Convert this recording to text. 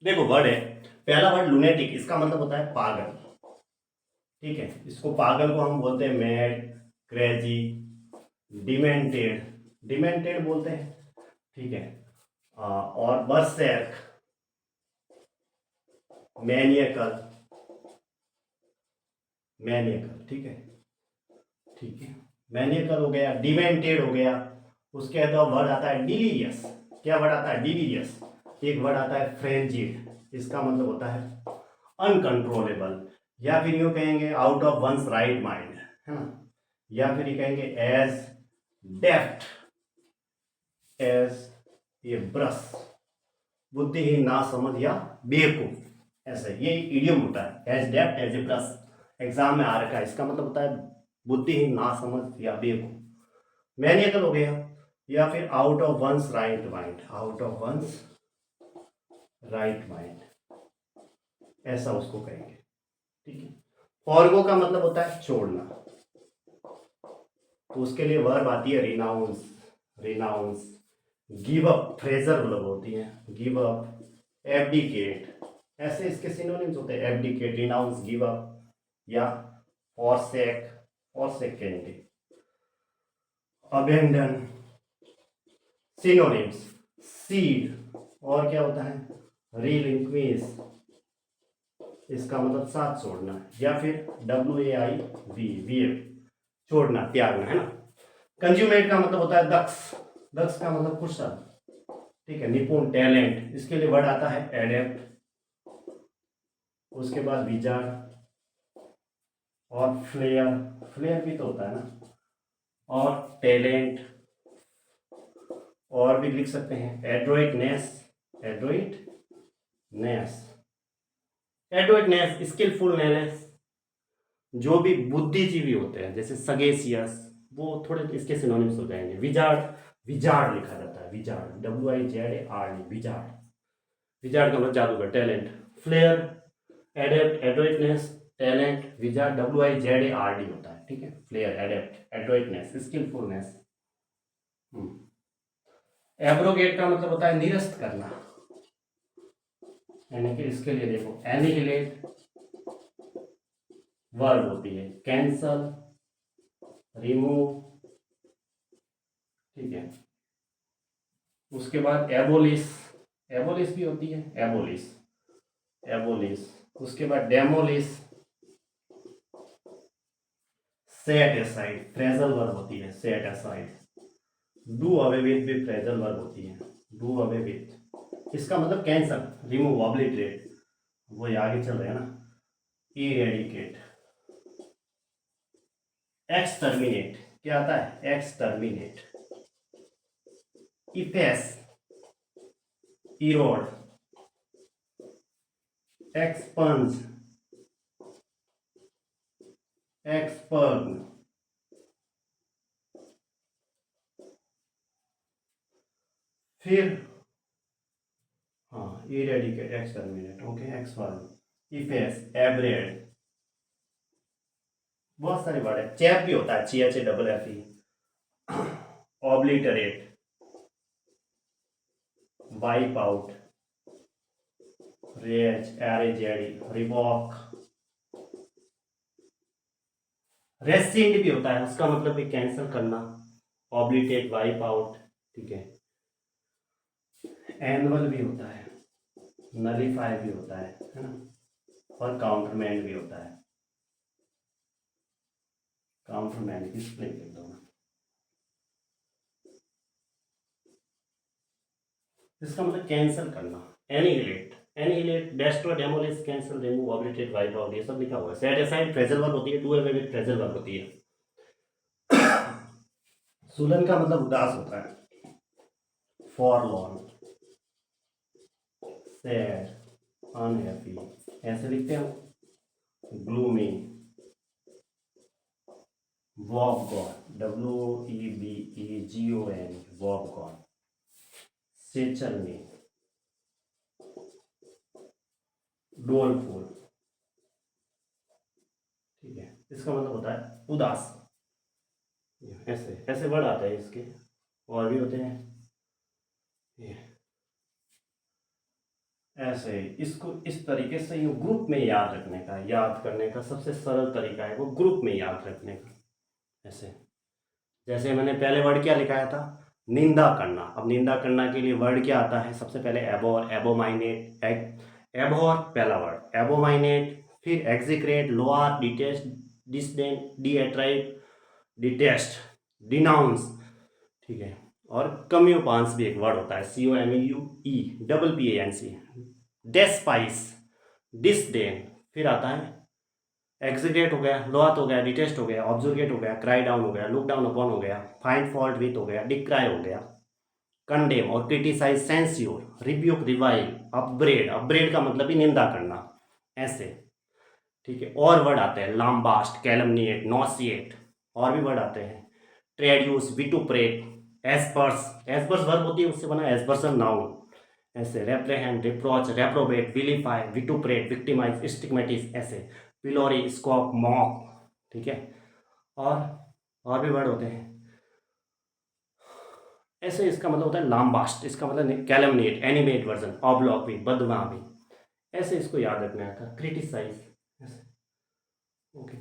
देखो वर्ड है, पहला वर्ड लुनेटिक, इसका मतलब होता है पागल। ठीक है, इसको पागल को हम बोलते हैं मैड, क्रेजी, डिमेंटेड, डिमेंटेड बोलते हैं। ठीक है, और बर्सर्क, मैनियकल, मैनियकल। ठीक है, ठीक है, मैनियकल हो गया, डिमेंटेड हो गया। उसके बाद वर्ड आता है डिलीरियस। क्या वर्ड आता है? डिलीरियस। एक वर्ड आता है फ्रेंजिड, इसका मतलब होता है अनकंट्रोलेबल, या फिर यूं कहेंगे out of one's right mind, है ना। या फिर ये कहेंगे एज डेफ्ट एज ये ब्रश, बुद्धिहीन, ना समझ या बेवकूफ, ऐसे ये इडियम होता है। As deft as a brush, exam में आ रखा है, इसका मतलब होता है बुद्धिहीन, ना समझ या बेवकूफ। मैनियकल हो गया, या फिर out of one's right mind, out of one's right mind, ऐसा उसको कहेंगे। ठीक है, फॉरगो का मतलब होता है छोड़ना, तो उसके लिए वर्ब आती है renounce, renounce. Give up Fraser verb होती है, गिव अप, एब्डिकेट, ऐसे इसके सिनोनिम्स होते हैं, एब्डिकेट, रिनाउंस, गिव अप, या फॉरसेक, फॉरसेक कहेंगे, अबेंडन। सिनोनिम्स सीड, और क्या होता है रिलिंक्विश, इसका मतलब साथ छोड़ना, या फिर WAIV, छोड़ना, त्यागना, है ना। कंज्यूमेट का मतलब होता है दक्ष, दक्ष का मतलब कुशल। ठीक है, निपुण, टैलेंट, इसके लिए वर्ड आता है एडेप्ट। उसके बाद विजार्ड और फ्लेयर, फ्लेयर भी तो होता है ना, और टैलेंट। और भी लिख सकते हैं एड्रोइटनेस, एड्रोइटनेस, एड्रोइटनेस, स्किलफुलनेस। जो भी बुद्धिजीवी होते हैं जैसे सगेसियस, वो थोड़े इसके सिनोनिम्स हो जाएंगे। विजार्ड, विजार्ड लिखा जाता है, विजार्ड, WIZARD, विजार्ड, विजार्ड का मतलब जादूगर, talent. Flair, adept, adroitness, talent, wizard, WIZARD होता है। ठीक है, flair, adept, adroitness, skilfulness. Abrogate का मतलब होता है निरस्त करना, यानी कि इसके लिए देखो एनिहिलेट वर्ब होती है, कैंसल, रिमूव। ठीक है, उसके बाद एबोलिश, एबोलिश भी होती है, एबोलिश, एबोलिश। उसके बाद demolish, set aside, phrasal verb होती है, set aside. Do away with भी फ्रेजल वर्ब होती है, डू अवे विथ, इसका मतलब कैंसल, रिमूव, ऑब्लिटरेट, वो ये आगे चल रहे हैं ना। इरेडिकेट, एक्सटर्मिनेट, क्या आता है exterminate, efface, erode, expunge, expurgate. फिर हाँ, eradicate, exterminate, okay, expurgate, efface, abrade, बहुत सारे वर्ड है। चैप भी होता है, CHAFFE, obliterate, wipe out, revoke, rescind भी होता है, उसका मतलब भी कैंसिल करना, ऑब्लिटेट, वाइप आउट। ठीक है, एनुअल भी होता है, नलीफाई भी होता है ना, और काउंटरमैंड भी होता है, काउंटरमैंड की स्पेलिंग लिख दो ना। इसका मतलब कैंसिल करना, annihilate, annihilate, destroy, demolish, cancel, remove, obliterate, wipe out, ये सब लिखा हुआ है। सेट असाइड फ्रेजल वर्ब होती है, do away with phrasal verb होती है। सुलन का मतलब उदास होता है, फॉरलॉर्न, सैड, अनहैप्पी, ऐसे लिखते हो। ग्लूमी, वॉबगॉन, WEBEGON, वॉबगॉन, सेचलनी, डोलफुल। ठीक है, इसका मतलब होता है उदास, ऐसे ऐसे वर्ड आते हैं इसके। और भी होते हैं, ऐसे इसको इस तरीके से यूँ ग्रुप में याद रखने का, याद करने का सबसे सरल तरीका है वो ग्रुप में याद रखने का। ऐसे जैसे मैंने पहले वर्ड क्या लिखाया था, निंदा करना। अब निंदा करना के लिए वर्ड क्या आता है, सबसे पहले एबोर, एबोमाइनेट, एबोर पहला वर्ड, एबोमाइनेट, फिर एक्जिक्रेट, Loire, detest, disdain, डीएट्राइव, detest, denounce, ठीक है। और कम्यूपांस भी एक वर्ड होता है, COMUEPPANC, डेस्पाइस, डिसडेन, फिर आता है एक्जिग्रेट हो गया, लोआत हो गया, डिटेस्ट हो गया, ऑब्जुर्गेट हो गया, क्राई डाउन हो गया, लुक डाउन अपॉन हो गया, फाइंड फॉल्ट विथ हो गया, डिक्राई हो गया, कंडेम और क्रिटिसाइज, सेंस्योर, रिब्यूक, रिवाइल, अपब्रेड, अपब्रेड का मतलब ही निंदा करना, ऐसे, ठीक है। और वर्ड आते हैं लाम्बास्ट, कैलमनिएट, नॉसिएट, और भी वर्ड आते हैं, ट्रेड्यूस, विटुप्रेट, एस्पर्स, एस्पर्स वर्ब होती है उससे बना एस्पर्सन नाउन, ऐसे रेप्रेहेंड, रिप्रोच, रेप्रोबेट, विलीफाई, विटुप्रेट, विक्टिमाइज, स्टिग्मेटिस, ऐसे पिलोरी, स्कॉप, मॉक, ठीक है। और भी वर्ड होते हैं ऐसे। इसका मतलब होता है लाम्बास्ट, इसका मतलब कैलमनिएट, एनिमेट वर्जन, ऑब्लॉक भी, बदवा भी, ऐसे इसको याद रखना था, क्रिटिसाइज, ऐसे, ओके।